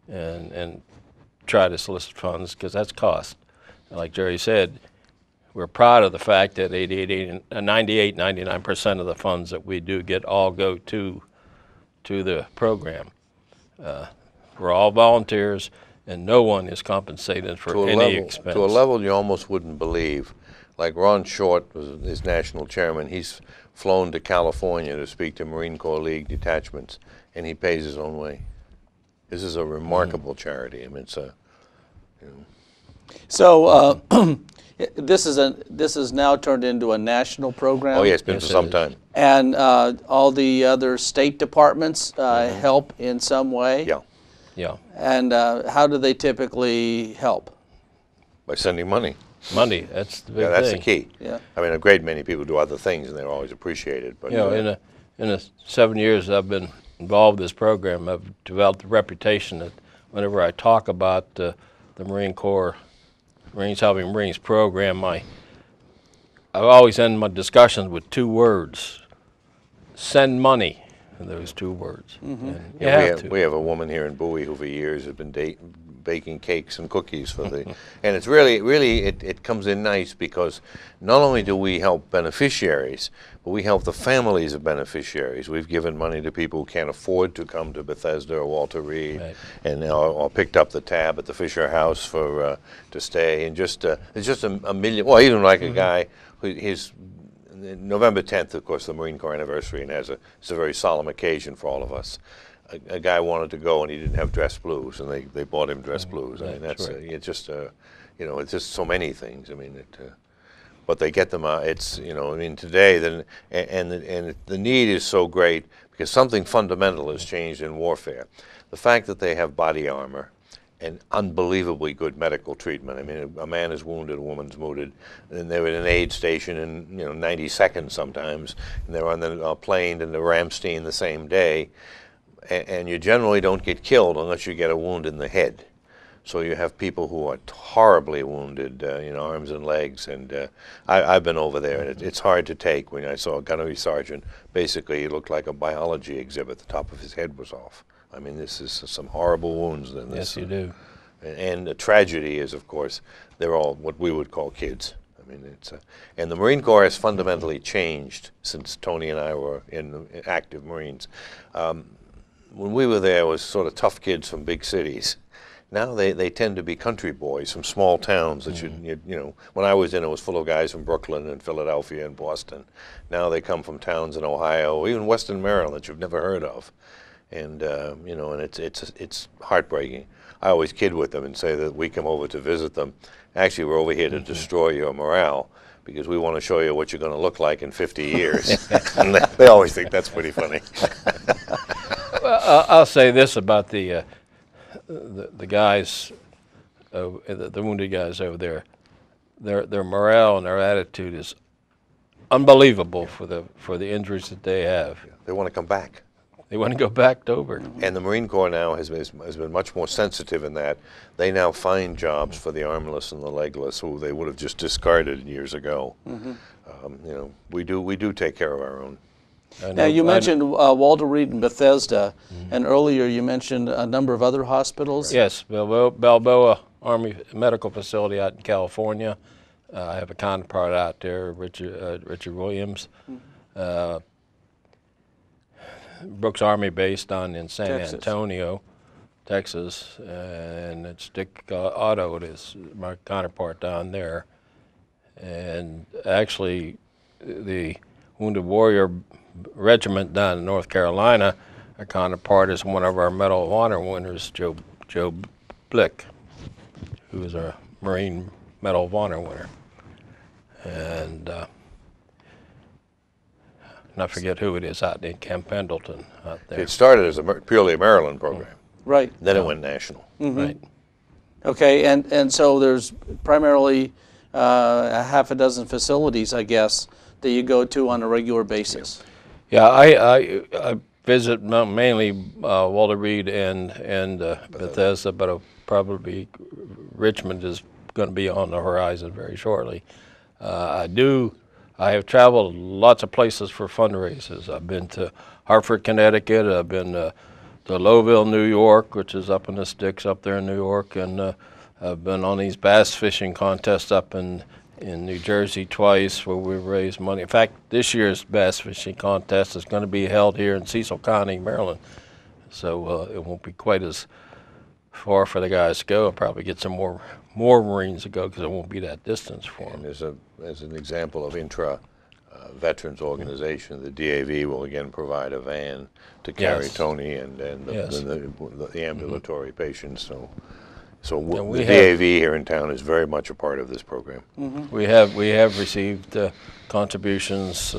and try to solicit funds, because that's cost. And like Jerry said, we're proud of the fact that 98, 99% of the funds that we do get all go to the program. We're all volunteers, and no one is compensated for any expense. To a level you almost wouldn't believe. Like Ron Short is national chairman. He's flown to California to speak to Marine Corps League detachments, and he pays his own way. This is a remarkable charity. I mean, it's a, you know. So this is now turned into a national program. Oh yeah, it's been for some time. And all the other state departments help in some way. Yeah. Yeah. And how do they typically help? By sending money. Money, that's the big thing. Yeah, that's the key. Yeah. I mean, a great many people do other things, and they're always appreciated. But You know, in the 7 years I've been involved in this program, I've developed a reputation that whenever I talk about the Marine Corps, Marines Helping Marines program, I always end my discussions with 2 words: send money. Those 2 words. And you have to. We have a woman here in Bowie who for years has been baking cakes and cookies for the, and it's really it comes in nice, because not only do we help beneficiaries, but we help the families of beneficiaries. We've given money to people who can't afford to come to Bethesda or Walter Reed, right, and or picked up the tab at the Fisher House for to stay, and just it's just a million. Well, even like a guy who his. November 10th, of course, the Marine Corps anniversary, and it's a very solemn occasion for all of us. A guy wanted to go, and he didn't have dress blues, and they bought him dress blues. I mean, that's right. it's just you know, it's just so many things. I mean, but they get them out. It's, you know, I mean, today and the need is so great because something fundamental has changed in warfare. The fact that they have body armor and unbelievably good medical treatment. I mean, a man is wounded, a woman's wounded, and they're at an aid station in 90 seconds sometimes, and they're on the plane into Ramstein the same day, and you generally don't get killed unless you get a wound in the head. So you have people who are horribly wounded, arms and legs, and I've been over there, and it's hard to take. When I saw a gunnery sergeant, basically he looked like a biology exhibit. The top of his head was off. I mean, this is some horrible wounds. Yes, you do. And the tragedy is, of course, they're all what we would call kids. I mean, and the Marine Corps has fundamentally changed since Tony and I were in active Marines. When we were there, it was sort of tough kids from big cities. Now they tend to be country boys from small towns that you know, when I was in, it was full of guys from Brooklyn and Philadelphia and Boston. Now they come from towns in Ohio, or even Western Maryland that you've never heard of. And and it's heartbreaking. I always kid with them and say that we come over to visit them. Actually, we're over here to destroy your morale, because we want to show you what you're going to look like in 50 years. And they always think that's pretty funny. Well, I'll say this about the guys, the wounded guys over there. Their morale and their attitude is unbelievable for the injuries that they have. They want to come back. They want to go back to over. And the Marine Corps now has been much more sensitive in that. They now find jobs for the armless and the legless who they would have just discarded years ago. We do take care of our own. Now, you mentioned Walter Reed and Bethesda, and earlier you mentioned a number of other hospitals. Yes, Balboa Army Medical Facility out in California. I have a counterpart out there, Richard Williams. Brooks Army Base down in San Antonio, Texas, and it's Dick Otto is my counterpart down there. And actually, the Wounded Warrior Regiment down in North Carolina, our counterpart is one of our Medal of Honor winners, Joe Blick, who is a Marine Medal of Honor winner. And I forget who it is out in Camp Pendleton out there. It started as purely a Maryland program. Right. Then it went national. Right. Okay, and so there's primarily a half a dozen facilities, I guess, that you go to on a regular basis. Yeah, I visit mainly Walter Reed and Bethesda, but probably Richmond is going to be on the horizon very shortly. I have traveled lots of places for fundraisers. I've been to Hartford, Connecticut. I've been to Lowville, New York, which is up in the sticks up there in New York, and I've been on these bass fishing contests up in New Jersey twice, where we've raised money. In fact, this year's bass fishing contest is going to be held here in Cecil County, Maryland. So it won't be quite as far for the guys to go. I'll probably get some more Marines to go because it won't be that distance for them. And as an example of veterans organization, the DAV will again provide a van to carry Yes. Tony and Yes. the ambulatory patients. So we the have- DAV here in town is very much a part of this program. We have received contributions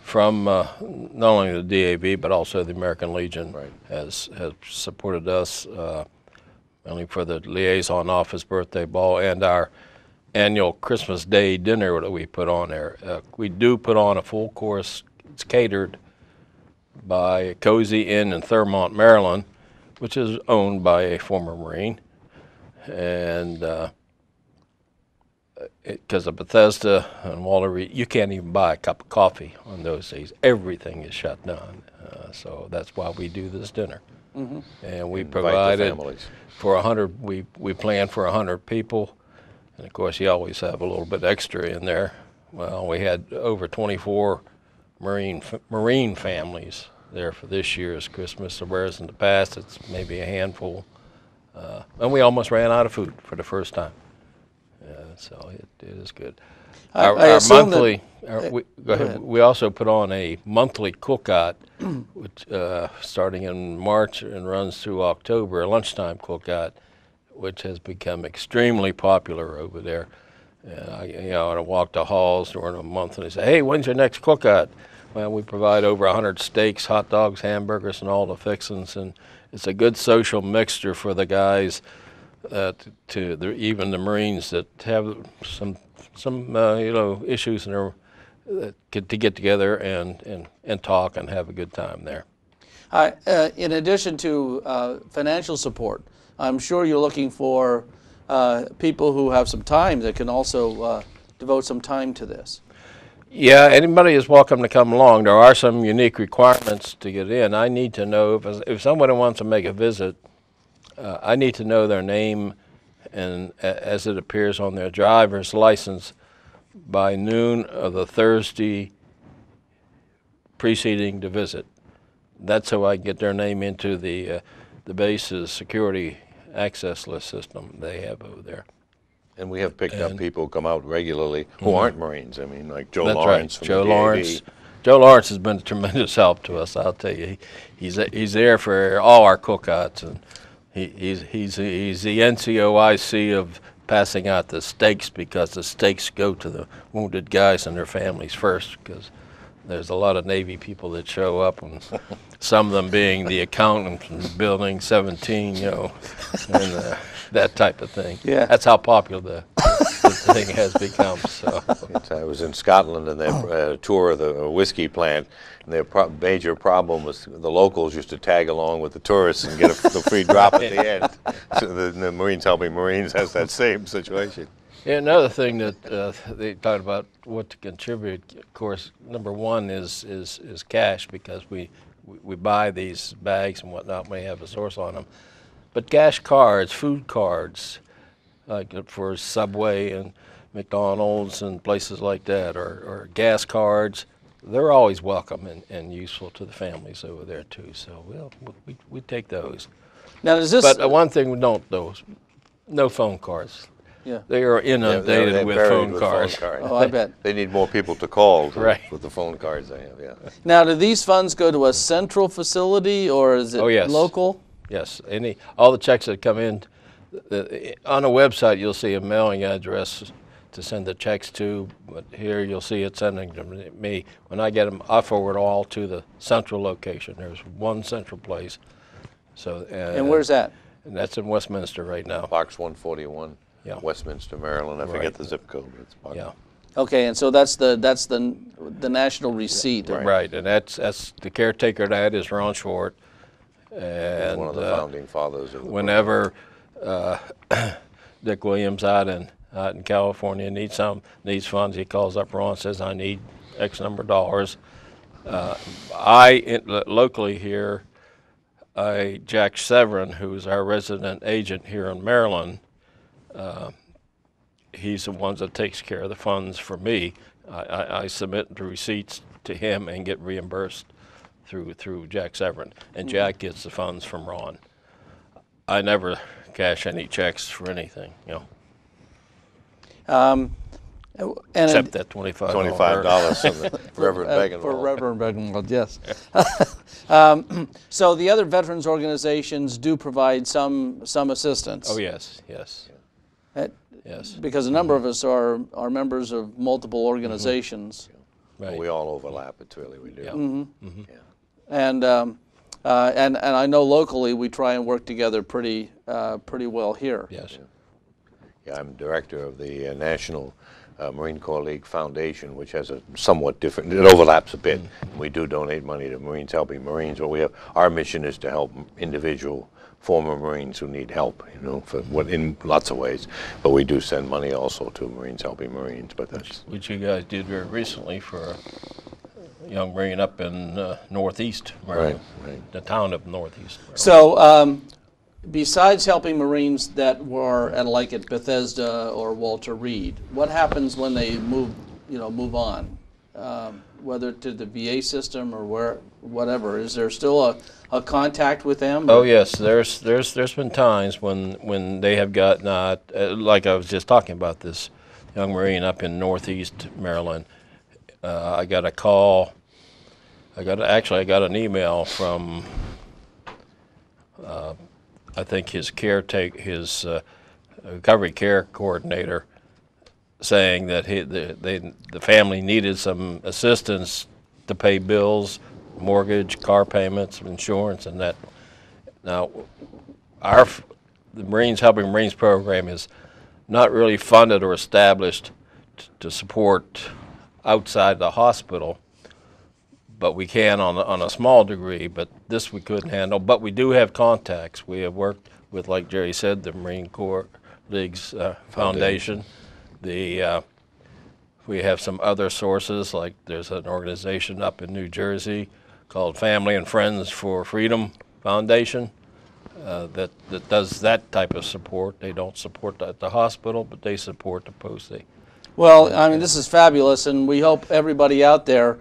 from not only the DAV but also the American Legion Right. has supported us only for the liaison office birthday ball and our annual Christmas Day dinner that we put on there. We do put on a full course. It's catered by Cozy Inn in Thurmont, Maryland, which is owned by a former Marine, and because of Bethesda and Walter Reed, you can't even buy a cup of coffee on those days. Everything is shut down. So that's why we do this dinner. And we Invite the provided families. for 100, we planned for 100 people. And of course, you always have a little bit extra in there. Well, we had over 24 Marine families there for this year's Christmas, whereas in the past it's maybe a handful. And we almost ran out of food for the first time. So it is good. I Our assume that- monthly, go ahead. We also put on a monthly cookout, which starting in March and runs through October, a lunchtime cookout, which has become extremely popular over there. I walk the halls during a month and they say, "Hey, when's your next cookout?" Well, we provide over 100 steaks, hot dogs, hamburgers, and all the fixings, and it's a good social mixture for the guys, even the Marines that have some issues in their to get together and talk and have a good time there. In addition to financial support, I'm sure you're looking for people who have some time that can also devote some time to this. Yeah, anybody is welcome to come along. There are some unique requirements to get in. I need to know if somebody wants to make a visit, I need to know their name and as it appears on their driver's license by noon of the Thursday preceding the visit. That's how I get their name into the base's security access list system they have over there. And we have picked up people who come out regularly who aren't Marines. I mean, like Joe That's Lawrence right. from the DAV. Joe Lawrence has been a tremendous help to us. I'll tell you, he's there for all our cookouts, and he's the NCOIC of passing out the steaks, because the steaks go to the wounded guys and their families first, because there's a lot of Navy people that show up, and some of them being the accountant from Building 17, and that type of thing. Yeah. That's how popular the thing has become. So. I was in Scotland and they tour of the whiskey plant, and their major problem was the locals used to tag along with the tourists and get the free drop at the end. So the Marines Helping Marines has that same situation. Yeah, another thing that they talked about what to contribute. Of course, number one is cash, because we buy these bags and whatnot. We have a source on them, but cash cards, food cards, like for Subway and McDonald's and places like that, or gas cards, they're always welcome and useful to the families over there too. So we take those. Now, is this? But one thing we don't, though, no phone cards. Yeah. They are inundated They're with buried phone with cards. Oh, I bet. They need more people to call Right. with the phone cards they have, yeah. Now, do these funds go to a central facility, or is it Oh, yes. local? Yes, all the checks that come in, on the website you'll see a mailing address to send the checks to, but here you'll see it sending them to me. When I get them, I forward all to the central location. There's one central place. So And where's that? And that's in Westminster right now. Box 141, Yeah. Westminster, Maryland. I forget Right. the zip code. But it's box. Yeah, Okay, and so that's the national receipt. right. And that's the caretaker of that is Ron Short. And One of the founding fathers of the whenever Dick Williams out in California needs funds, he calls up Ron, says, "I need X number of dollars." Locally here, Jack Severin, who's our resident agent here in Maryland, he's the one that takes care of the funds for me. I submit the receipts to him and get reimbursed through Jack Severin, and Jack gets the funds from Ron. I never cash any checks for anything, you know. Except that $25. $25 from the Reverend Begenwald. For Reverend Begenwald, yes. So the other veterans organizations do provide some assistance. Oh yes, yes, yes. Because a number of us are members of multiple organizations. Right. We all overlap. It's really we do. Yeah. Yeah. And I know locally we try and work together pretty well here. Yes. Yeah, I'm director of the National Marine Corps League Foundation, which has a somewhat different, it overlaps a bit. We do donate money to Marines Helping Marines, but our mission is to help individual former Marines who need help, you know, in lots of ways. But we do send money also to Marines Helping Marines, but that's... Which you guys did very recently for a young Marine up in Northeast Maryland, Right. the town of Northeast Maryland. So besides helping Marines that were at Bethesda or Walter Reed, what happens when they move on? Whether to the VA system or whatever, is there still a contact with them? Oh yes, there's been times when they have gotten like I was just talking about this young Marine up in Northeast Maryland. I got a call. I got an email from I think his recovery care coordinator, saying that the family needed some assistance to pay bills, mortgage, car payments, insurance, and that. Now, the Marines Helping Marines program is not really funded or established to support outside the hospital, but we can on a small degree. But this we couldn't handle. But we do have contacts. We have worked with, like Jerry said, the Marine Corps League's Foundation. We have some other sources, like there's an organization up in New Jersey called Family and Friends for Freedom Foundation that does that type of support. They don't support the hospital, but they support the post. Well, I mean, this is fabulous, and we hope everybody out there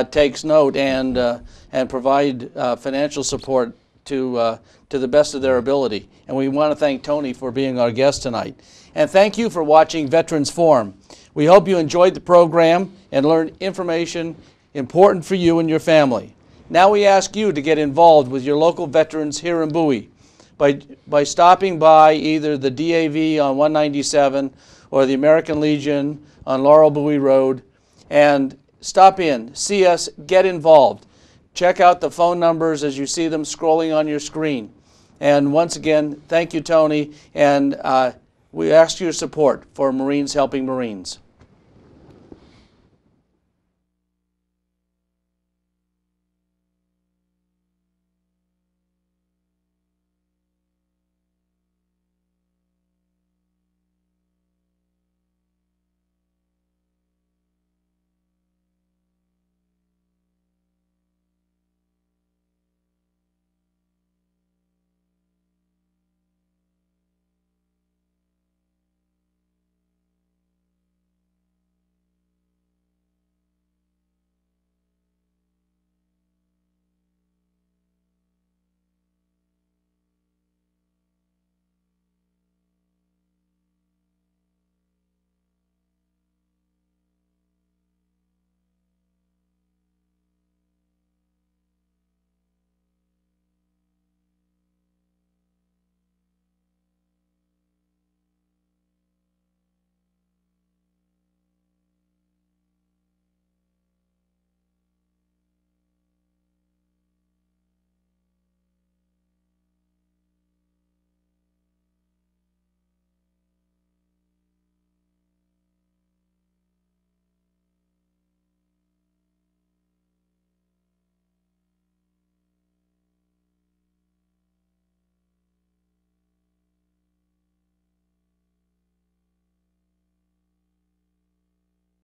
takes note and provide financial support to the best of their ability. And we want to thank Tony for being our guest tonight. And thank you for watching Veterans Forum. We hope you enjoyed the program and learned information important for you and your family. Now we ask you to get involved with your local veterans here in Bowie by stopping by either the DAV on 197 or the American Legion on Laurel Bowie Road, and stop in, see us, get involved. Check out the phone numbers as you see them scrolling on your screen. And once again, thank you, Tony, and we ask your support for Marines Helping Marines.